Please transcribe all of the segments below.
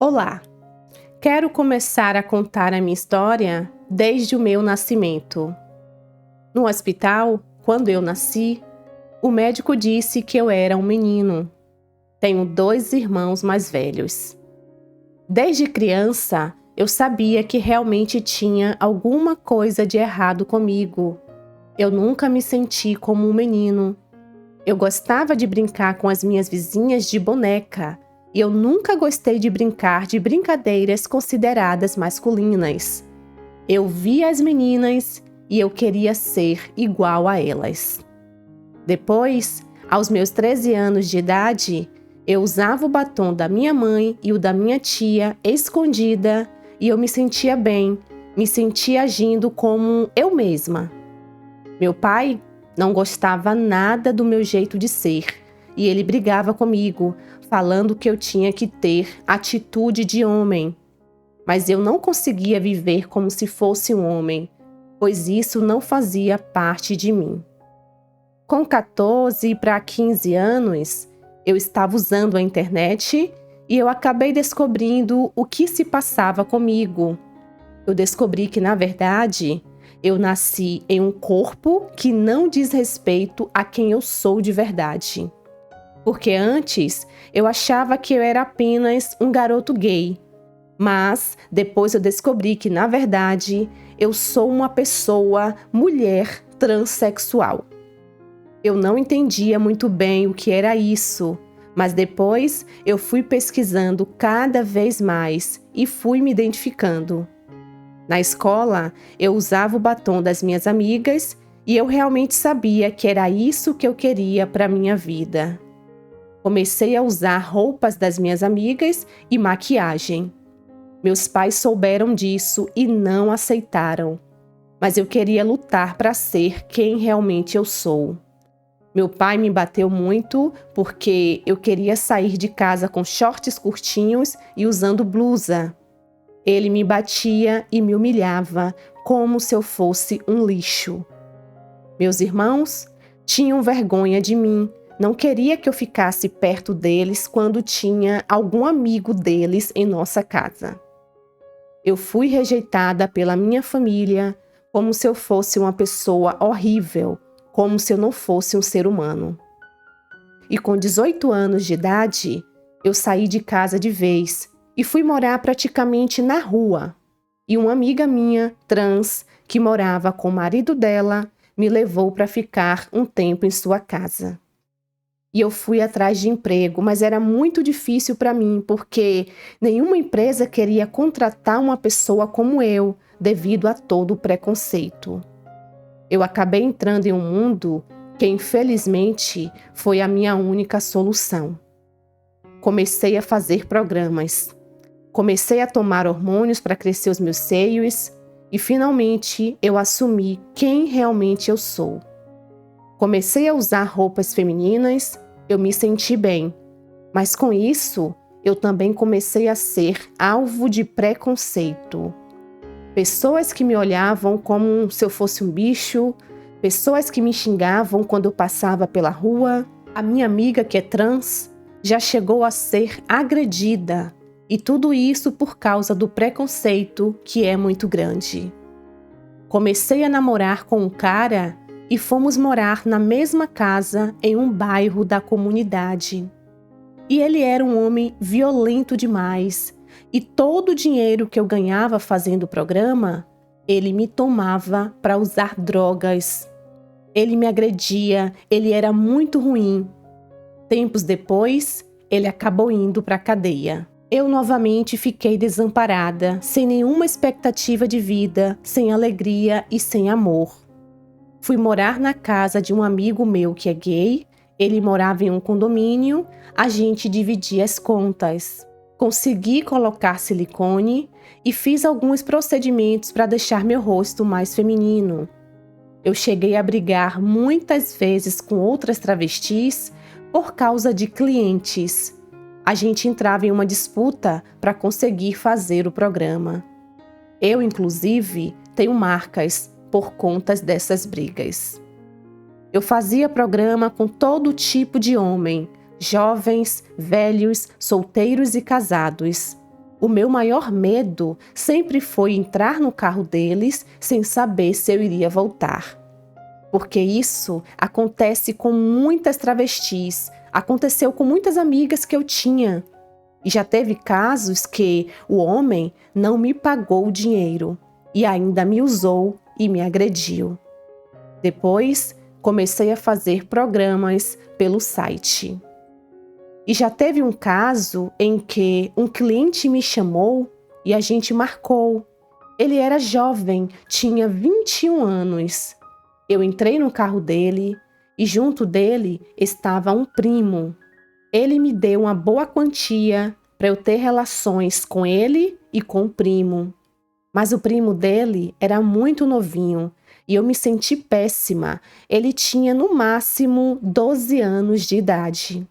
Olá! Quero começar a contar a minha história desde o meu nascimento. No hospital, quando eu nasci, o médico disse que eu era um menino. Tenho 2 irmãos mais velhos. Desde criança, eu sabia que realmente tinha alguma coisa de errado comigo. Eu nunca me senti como um menino. Eu gostava de brincar com as minhas vizinhas de boneca. E eu nunca gostei de brincar de brincadeiras consideradas masculinas. Eu via as meninas e eu queria ser igual a elas. Depois, aos meus 13 anos de idade, eu usava o batom da minha mãe e o da minha tia escondida e eu me sentia bem, me sentia agindo como eu mesma. Meu pai não gostava nada do meu jeito de ser e ele brigava comigo, falando que eu tinha que ter atitude de homem. Mas eu não conseguia viver como se fosse um homem, pois isso não fazia parte de mim. Com 14 para 15 anos, eu estava usando a internet e eu acabei descobrindo o que se passava comigo. Eu descobri que, na verdade, eu nasci em um corpo que não diz respeito a quem eu sou de verdade. Porque antes eu achava que eu era apenas um garoto gay. Mas depois eu descobri que, na verdade, eu sou uma pessoa, mulher transexual. Eu não entendia muito bem o que era isso, mas depois eu fui pesquisando cada vez mais e fui me identificando. Na escola, eu usava o batom das minhas amigas e eu realmente sabia que era isso que eu queria para minha vida. Comecei a usar roupas das minhas amigas e maquiagem. Meus pais souberam disso e não aceitaram, mas eu queria lutar para ser quem realmente eu sou. Meu pai me bateu muito porque eu queria sair de casa com shorts curtinhos e usando blusa. Ele me batia e me humilhava como se eu fosse um lixo. Meus irmãos tinham vergonha de mim. Não queria que eu ficasse perto deles quando tinha algum amigo deles em nossa casa. Eu fui rejeitada pela minha família como se eu fosse uma pessoa horrível, como se eu não fosse um ser humano. E com 18 anos de idade, eu saí de casa de vez e fui morar praticamente na rua. E uma amiga minha, trans, que morava com o marido dela, me levou para ficar um tempo em sua casa. E eu fui atrás de emprego, mas era muito difícil para mim, porque nenhuma empresa queria contratar uma pessoa como eu, devido a todo o preconceito. Eu acabei entrando em um mundo que, infelizmente, foi a minha única solução. Comecei a fazer programas. Comecei a tomar hormônios para crescer os meus seios e, finalmente, eu assumi quem realmente eu sou. Comecei a usar roupas femininas, eu me senti bem, mas com isso eu também comecei a ser alvo de preconceito. Pessoas que me olhavam como se eu fosse um bicho, pessoas que me xingavam quando eu passava pela rua. A minha amiga, que é trans, já chegou a ser agredida, e tudo isso por causa do preconceito, que é muito grande. Comecei a namorar com um cara e fomos morar na mesma casa em um bairro da comunidade. E ele era um homem violento demais, e todo o dinheiro que eu ganhava fazendo o programa, ele me tomava para usar drogas. Ele me agredia, ele era muito ruim. Tempos depois, ele acabou indo para a cadeia. Eu novamente fiquei desamparada, sem nenhuma expectativa de vida, sem alegria e sem amor. Fui morar na casa de um amigo meu que é gay, ele morava em um condomínio, a gente dividia as contas. Consegui colocar silicone e fiz alguns procedimentos para deixar meu rosto mais feminino. Eu cheguei a brigar muitas vezes com outras travestis por causa de clientes. A gente entrava em uma disputa para conseguir fazer o programa. Eu, inclusive, tenho marcas por conta dessas brigas. Eu fazia programa com todo tipo de homem, jovens, velhos, solteiros e casados. O meu maior medo sempre foi entrar no carro deles sem saber se eu iria voltar. Porque isso acontece com muitas travestis, aconteceu com muitas amigas que eu tinha. E já teve casos que o homem não me pagou o dinheiro e ainda me usou e me agrediu. Depois, comecei a fazer programas pelo site. E já teve um caso em que um cliente me chamou e a gente marcou. Ele era jovem, tinha 21 anos. Eu entrei no carro dele e junto dele estava um primo. Ele me deu uma boa quantia para eu ter relações com ele e com o primo. Mas o primo dele era muito novinho e eu me senti péssima. Ele tinha no máximo 12 anos de idade.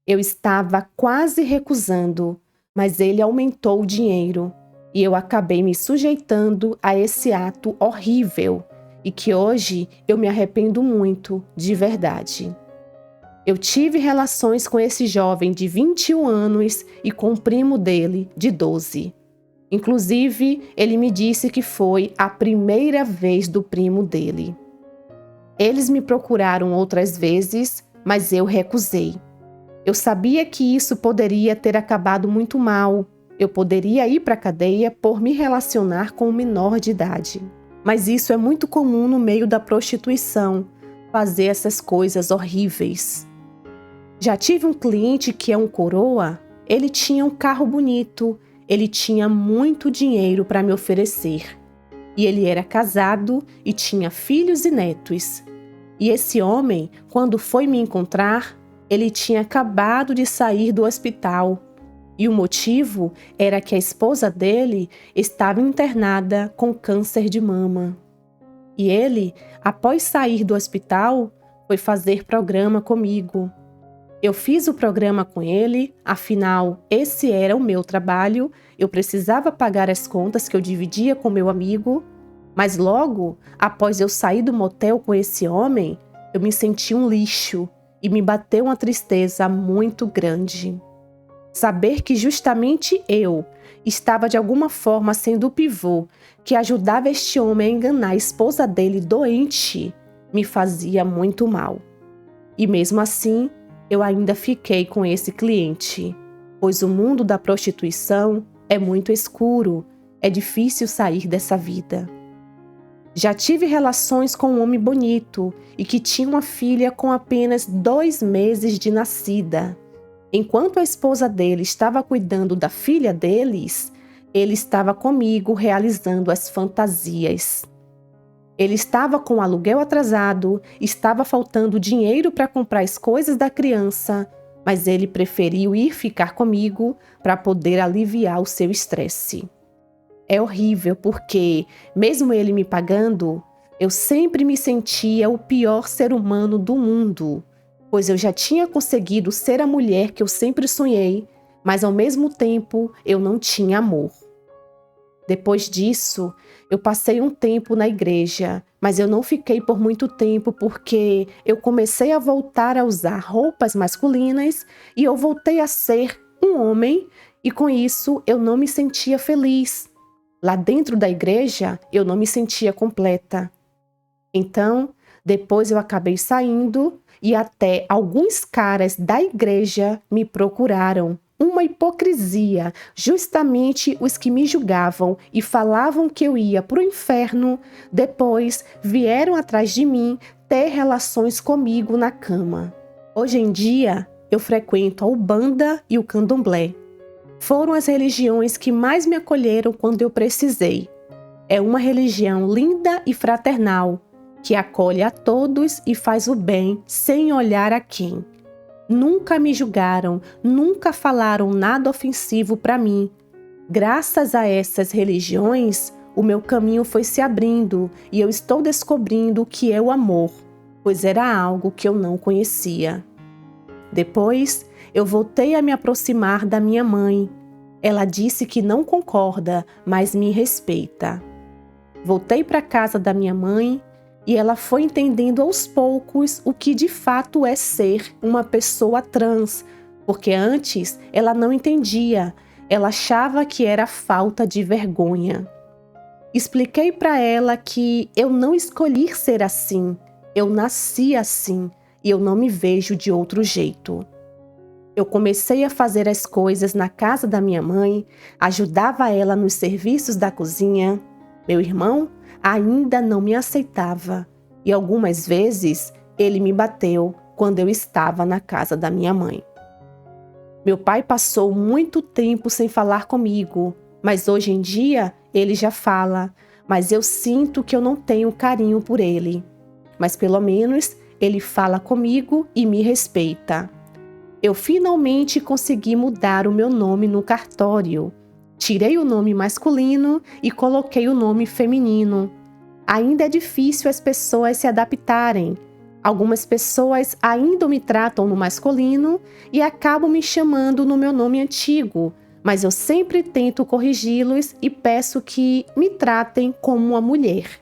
Eu estava quase recusando, mas ele aumentou o dinheiro e eu acabei me sujeitando a esse ato horrível e que hoje eu me arrependo muito, de verdade. Eu tive relações com esse jovem de 21 anos e com o primo dele, de 12. Inclusive, ele me disse que foi a primeira vez do primo dele. Eles me procuraram outras vezes, mas eu recusei. Eu sabia que isso poderia ter acabado muito mal. Eu poderia ir para a cadeia por me relacionar com um menor de idade. Mas isso é muito comum no meio da prostituição, fazer essas coisas horríveis. Já tive um cliente que é um coroa, ele tinha um carro bonito, ele tinha muito dinheiro para me oferecer. E ele era casado e tinha filhos e netos. E esse homem, quando foi me encontrar, ele tinha acabado de sair do hospital. E o motivo era que a esposa dele estava internada com câncer de mama. E ele, após sair do hospital, foi fazer programa comigo. Eu fiz o programa com ele, afinal, esse era o meu trabalho, eu precisava pagar as contas que eu dividia com meu amigo, mas logo, após eu sair do motel com esse homem, eu me senti um lixo e me bateu uma tristeza muito grande. Saber que justamente eu estava de alguma forma sendo o pivô que ajudava este homem a enganar a esposa dele doente me fazia muito mal. E mesmo assim, eu ainda fiquei com esse cliente, pois o mundo da prostituição é muito escuro, é difícil sair dessa vida. Já tive relações com um homem bonito e que tinha uma filha com apenas 2 meses de nascida. Enquanto a esposa dele estava cuidando da filha deles, ele estava comigo realizando as fantasias. Ele estava com o aluguel atrasado, estava faltando dinheiro para comprar as coisas da criança, mas ele preferiu ir ficar comigo para poder aliviar o seu estresse. É horrível porque, mesmo ele me pagando, eu sempre me sentia o pior ser humano do mundo, pois eu já tinha conseguido ser a mulher que eu sempre sonhei, mas ao mesmo tempo eu não tinha amor. Depois disso, eu passei um tempo na igreja, mas eu não fiquei por muito tempo porque eu comecei a voltar a usar roupas masculinas e eu voltei a ser um homem e com isso eu não me sentia feliz. Lá dentro da igreja, eu não me sentia completa. Então, depois eu acabei saindo e até alguns caras da igreja me procuraram. Uma hipocrisia, justamente os que me julgavam e falavam que eu ia para o inferno, depois vieram atrás de mim ter relações comigo na cama. Hoje em dia, eu frequento a Umbanda e o Candomblé. Foram as religiões que mais me acolheram quando eu precisei. É uma religião linda e fraternal, que acolhe a todos e faz o bem sem olhar a quem. Nunca me julgaram, nunca falaram nada ofensivo para mim. Graças a essas religiões, o meu caminho foi se abrindo e eu estou descobrindo o que é o amor, pois era algo que eu não conhecia. Depois, eu voltei a me aproximar da minha mãe. Ela disse que não concorda, mas me respeita. Voltei para a casa da minha mãe e ela foi entendendo aos poucos o que de fato é ser uma pessoa trans, porque antes ela não entendia. Ela achava que era falta de vergonha. Expliquei para ela que eu não escolhi ser assim, eu nasci assim e eu não me vejo de outro jeito. Eu comecei a fazer as coisas na casa da minha mãe, ajudava ela nos serviços da cozinha. Meu irmão ainda não me aceitava e algumas vezes ele me bateu quando eu estava na casa da minha mãe. Meu pai passou muito tempo sem falar comigo, mas hoje em dia ele já fala, mas eu sinto que eu não tenho carinho por ele. Mas pelo menos ele fala comigo e me respeita. Eu finalmente consegui mudar o meu nome no cartório. Tirei o nome masculino e coloquei o nome feminino. Ainda é difícil as pessoas se adaptarem. Algumas pessoas ainda me tratam no masculino e acabam me chamando no meu nome antigo, mas eu sempre tento corrigi-los e peço que me tratem como uma mulher.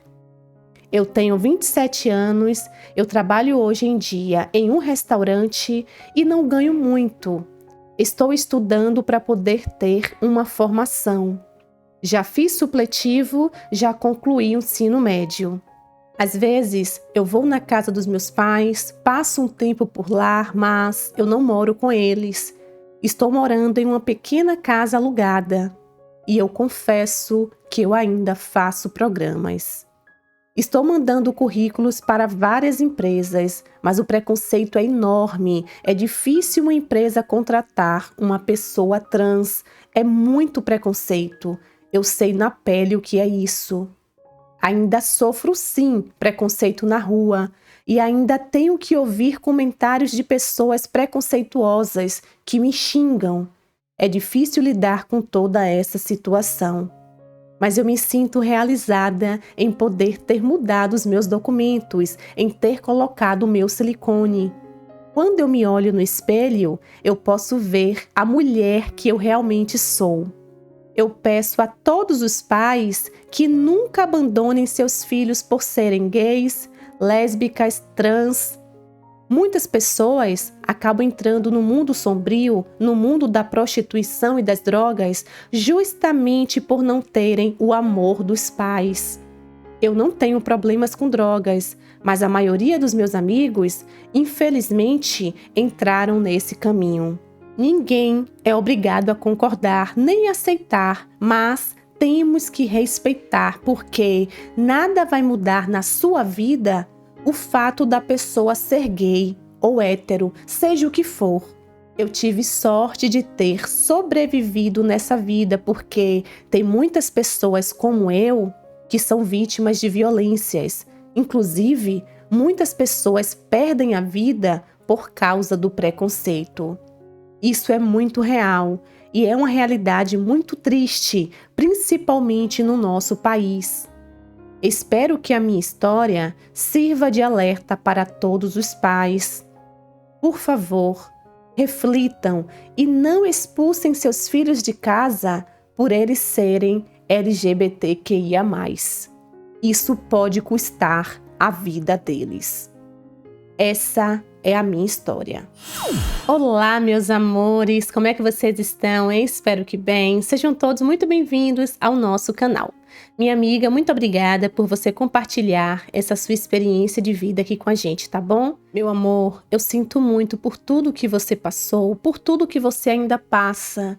Eu tenho 27 anos, eu trabalho hoje em dia em um restaurante e não ganho muito. Estou estudando para poder ter uma formação. Já fiz supletivo, já concluí o ensino médio. Às vezes, eu vou na casa dos meus pais, passo um tempo por lá, mas eu não moro com eles. Estou morando em uma pequena casa alugada. E eu confesso que eu ainda faço programas. Estou mandando currículos para várias empresas, mas o preconceito é enorme. É difícil uma empresa contratar uma pessoa trans. É muito preconceito. Eu sei na pele o que é isso. Ainda sofro sim preconceito na rua e ainda tenho que ouvir comentários de pessoas preconceituosas que me xingam. É difícil lidar com toda essa situação. Mas eu me sinto realizada em poder ter mudado os meus documentos, em ter colocado o meu silicone. Quando eu me olho no espelho, eu posso ver a mulher que eu realmente sou. Eu peço a todos os pais que nunca abandonem seus filhos por serem gays, lésbicas, trans. Muitas pessoas acabam entrando no mundo sombrio, no mundo da prostituição e das drogas, justamente por não terem o amor dos pais. Eu não tenho problemas com drogas, mas a maioria dos meus amigos, infelizmente, entraram nesse caminho. Ninguém é obrigado a concordar nem aceitar, mas temos que respeitar, porque nada vai mudar na sua vida o fato da pessoa ser gay ou hétero, seja o que for. Eu tive sorte de ter sobrevivido nessa vida, porque tem muitas pessoas como eu que são vítimas de violências. Inclusive, muitas pessoas perdem a vida por causa do preconceito. Isso é muito real e é uma realidade muito triste, principalmente no nosso país. Espero que a minha história sirva de alerta para todos os pais. Por favor, reflitam e não expulsem seus filhos de casa por eles serem LGBTQIA+. Isso pode custar a vida deles. Essa é a minha história. Olá, meus amores! Como é que vocês estão, hein? Espero que bem. Sejam todos muito bem-vindos ao nosso canal. Minha amiga, muito obrigada por você compartilhar essa sua experiência de vida aqui com a gente, tá bom? Meu amor, eu sinto muito por tudo que você passou, por tudo que você ainda passa.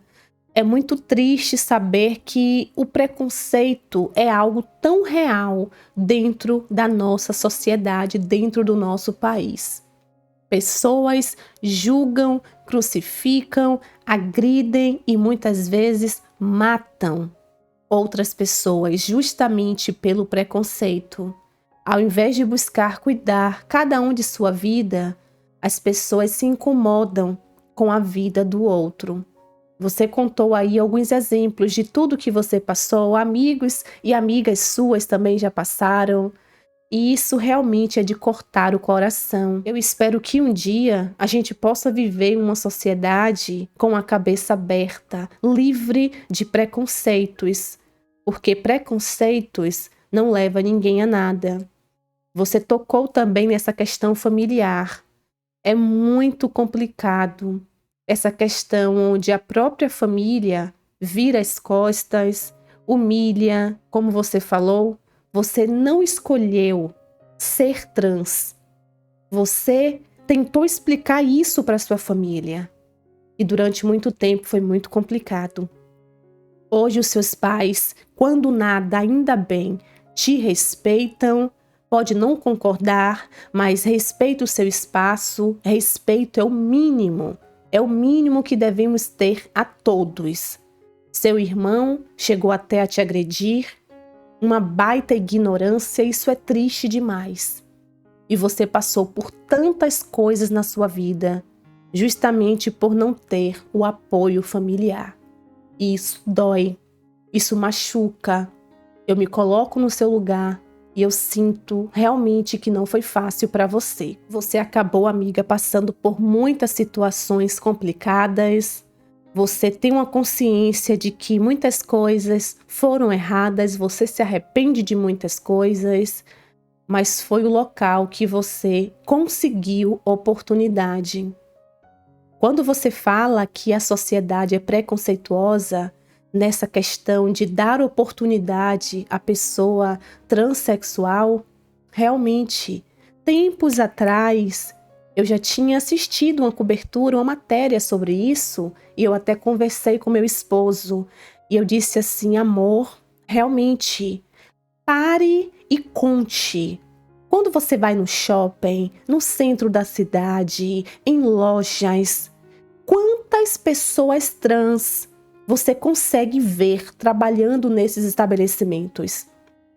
É muito triste saber que o preconceito é algo tão real dentro da nossa sociedade, dentro do nosso país. Pessoas julgam, crucificam, agridem e muitas vezes matam outras pessoas justamente pelo preconceito. Ao invés de buscar cuidar cada um de sua vida, as pessoas se incomodam com a vida do outro. Você contou aí alguns exemplos de tudo que você passou, amigos e amigas suas também já passaram. E isso realmente é de cortar o coração. Eu espero que um dia a gente possa viver em uma sociedade com a cabeça aberta, livre de preconceitos, porque preconceitos não levam ninguém a nada. Você tocou também nessa questão familiar. É muito complicado essa questão onde a própria família vira as costas, humilha, como você falou, você não escolheu ser trans. Você tentou explicar isso para sua família e durante muito tempo foi muito complicado. Hoje os seus pais, quando nada, ainda bem, te respeitam, pode não concordar, mas respeita o seu espaço, respeito é o mínimo que devemos ter a todos. Seu irmão chegou até a te agredir, uma baita ignorância, isso é triste demais. E você passou por tantas coisas na sua vida, justamente por não ter o apoio familiar. E isso dói, isso machuca. Eu me coloco no seu lugar e eu sinto realmente que não foi fácil para você. Você acabou, amiga, passando por muitas situações complicadas. Você tem uma consciência de que muitas coisas foram erradas, você se arrepende de muitas coisas, mas foi o local que você conseguiu oportunidade. Quando você fala que a sociedade é preconceituosa nessa questão de dar oportunidade à pessoa transexual, realmente, tempos atrás, eu já tinha assistido uma cobertura, uma matéria sobre isso, e eu até conversei com meu esposo, e eu disse assim, amor, realmente, pare e conte. Quando você vai no shopping, no centro da cidade, em lojas, quantas pessoas trans você consegue ver trabalhando nesses estabelecimentos?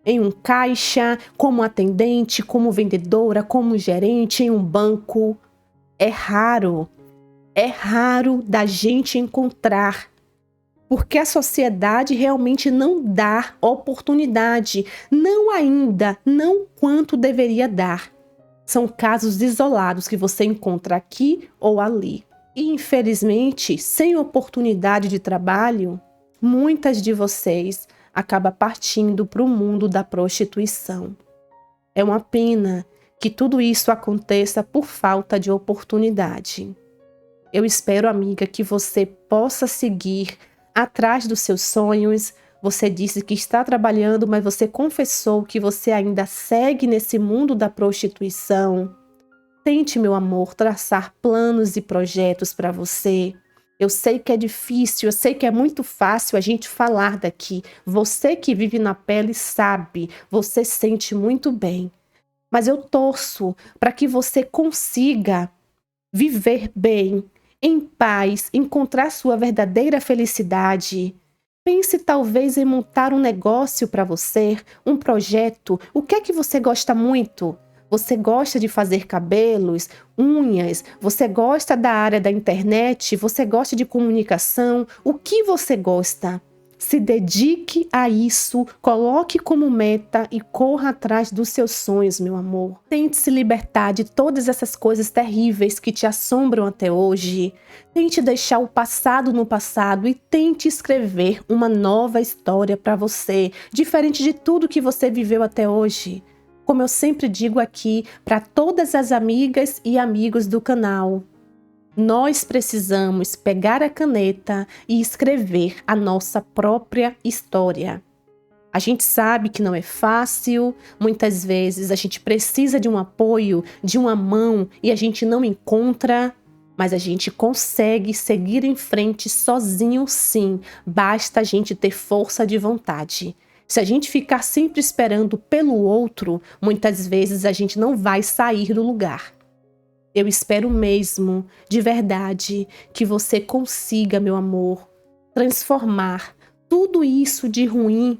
Em um caixa, como atendente, como vendedora, como gerente, em um banco. É raro da gente encontrar, porque a sociedade realmente não dá oportunidade, não ainda, não quanto deveria dar. São casos isolados que você encontra aqui ou ali. E infelizmente, sem oportunidade de trabalho, muitas de vocês acabam partindo para o mundo da prostituição. É uma pena que tudo isso aconteça por falta de oportunidade. Eu espero, amiga, que você possa seguir atrás dos seus sonhos. Você disse que está trabalhando, mas você confessou que você ainda segue nesse mundo da prostituição. Tente, meu amor, traçar planos e projetos para você. Eu sei que é difícil, eu sei que é muito fácil a gente falar daqui. Você que vive na pele sabe, você sente muito bem. Mas eu torço para que você consiga viver bem, em paz, encontrar sua verdadeira felicidade. Pense talvez em montar um negócio para você, um projeto. O que é que você gosta muito? Você gosta de fazer cabelos, unhas? Você gosta da área da internet? Você gosta de comunicação? O que você gosta? Se dedique a isso, coloque como meta e corra atrás dos seus sonhos, meu amor. Tente se libertar de todas essas coisas terríveis que te assombram até hoje. Tente deixar o passado no passado e tente escrever uma nova história para você, diferente de tudo que você viveu até hoje. Como eu sempre digo aqui para todas as amigas e amigos do canal, nós precisamos pegar a caneta e escrever a nossa própria história. A gente sabe que não é fácil, muitas vezes a gente precisa de um apoio, de uma mão e a gente não encontra, mas a gente consegue seguir em frente sozinho sim, basta a gente ter força de vontade. Se a gente ficar sempre esperando pelo outro, muitas vezes a gente não vai sair do lugar. Eu espero mesmo, de verdade, que você consiga, meu amor, transformar tudo isso de ruim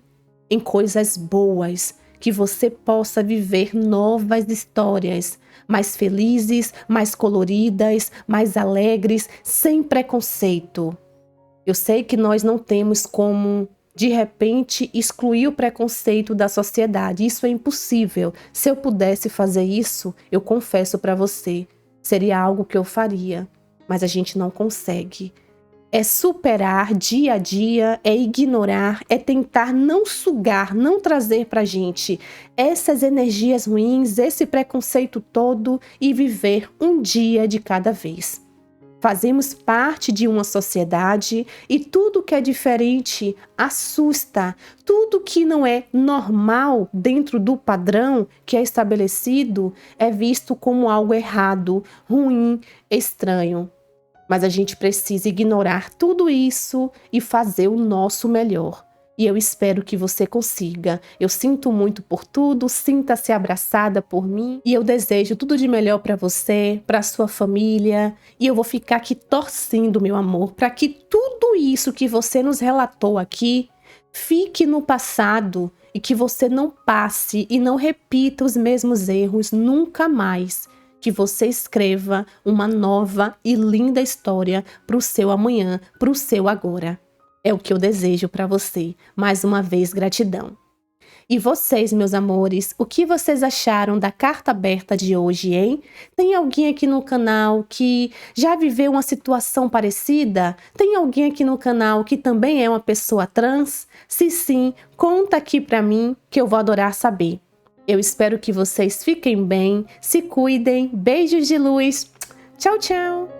em coisas boas, que você possa viver novas histórias, mais felizes, mais coloridas, mais alegres, sem preconceito. Eu sei que nós não temos como, de repente, excluir o preconceito da sociedade. Isso é impossível. Se eu pudesse fazer isso, eu confesso para você, seria algo que eu faria, mas a gente não consegue. É superar dia a dia, é ignorar, é tentar não sugar, não trazer pra gente essas energias ruins, esse preconceito todo e viver um dia de cada vez. Fazemos parte de uma sociedade e tudo que é diferente assusta. Tudo que não é normal dentro do padrão que é estabelecido é visto como algo errado, ruim, estranho. Mas a gente precisa ignorar tudo isso e fazer o nosso melhor. E eu espero que você consiga. Eu sinto muito por tudo, sinta-se abraçada por mim. E eu desejo tudo de melhor para você, para sua família. E eu vou ficar aqui torcendo, meu amor, para que tudo isso que você nos relatou aqui fique no passado e que você não passe e não repita os mesmos erros nunca mais. Que você escreva uma nova e linda história para o seu amanhã, para o seu agora. É o que eu desejo para você. Mais uma vez, gratidão. E vocês, meus amores, o que vocês acharam da carta aberta de hoje, hein? Tem alguém aqui no canal que já viveu uma situação parecida? Tem alguém aqui no canal que também é uma pessoa trans? Se sim, conta aqui para mim que eu vou adorar saber. Eu espero que vocês fiquem bem, se cuidem, beijos de luz. Tchau, tchau!